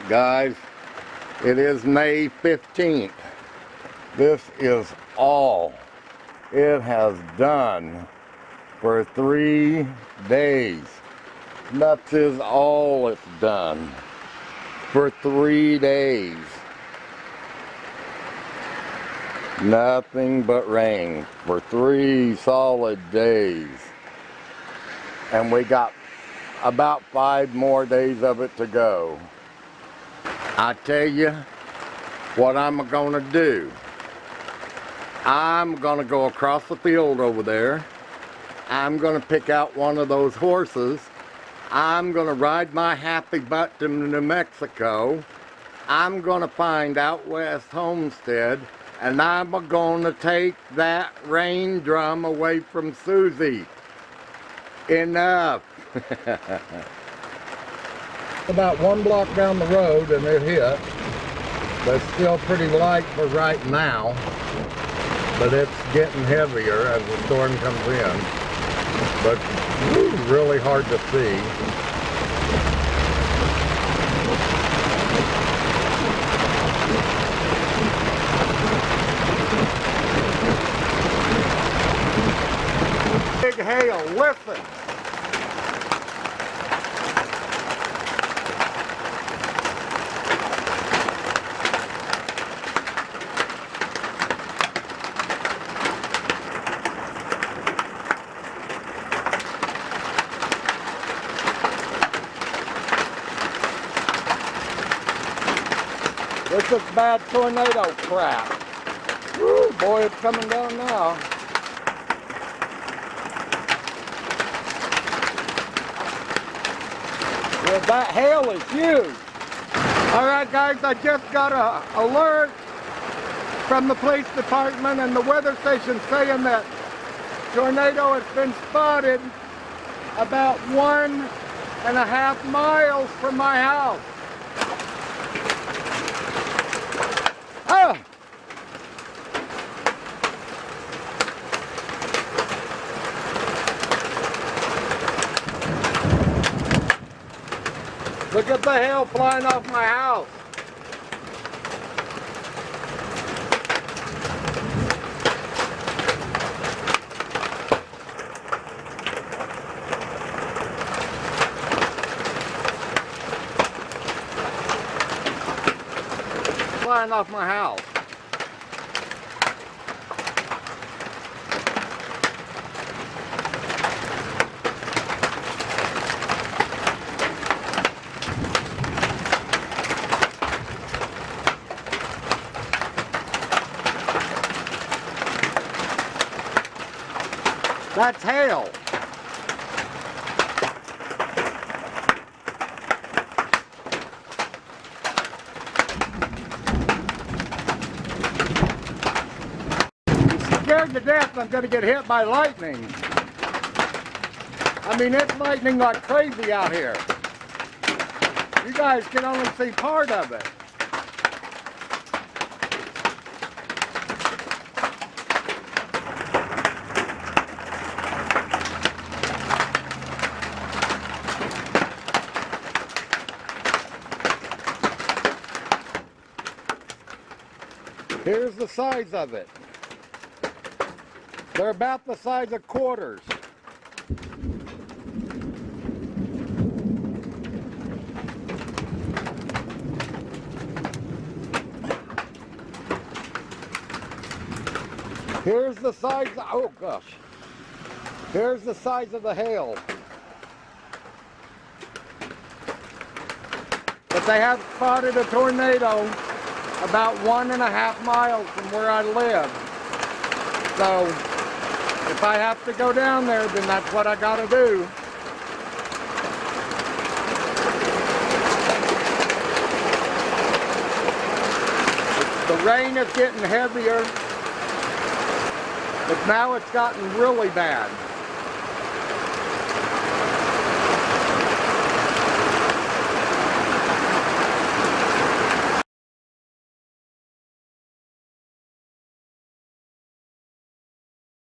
Guys, it is May 15th. This is all it has done for 3 days. That is all it's done for 3 days. Nothing but rain for 3 solid days. And we got about 5 more days of it to go. I tell you what I'm gonna do. I'm gonna go across the field over there. I'm gonna pick out one of those horses. I'm gonna ride my happy butt to New Mexico. I'm gonna find Out West Homestead, and I'm gonna take that rain drum away from Susie. Enough. About 1 block down the road and it hit, but it's still pretty light for right now, but it's getting heavier as the storm comes in, but really hard to see. Big hail, listen. This is bad tornado crap. Woo, boy, it's coming down now. Yeah, that hail is huge. All right, guys, I just got an alert from the police department and the weather station saying that tornado has been spotted about 1.5 miles from my house. Ah! Look at the hail flying off my house. Flying off my house. That's hail. Scared to death I'm going to get hit by lightning. I mean, it's lightning like crazy out here. You guys can only see part of it. Here's the size of it. They're about the size of quarters. Here's the size, oh gosh. Here's the size of the hail. But they have spotted a tornado about 1.5 miles from where I live. So if I have to go down there, then that's what I gotta do. The rain is getting heavier, but now it's gotten really bad.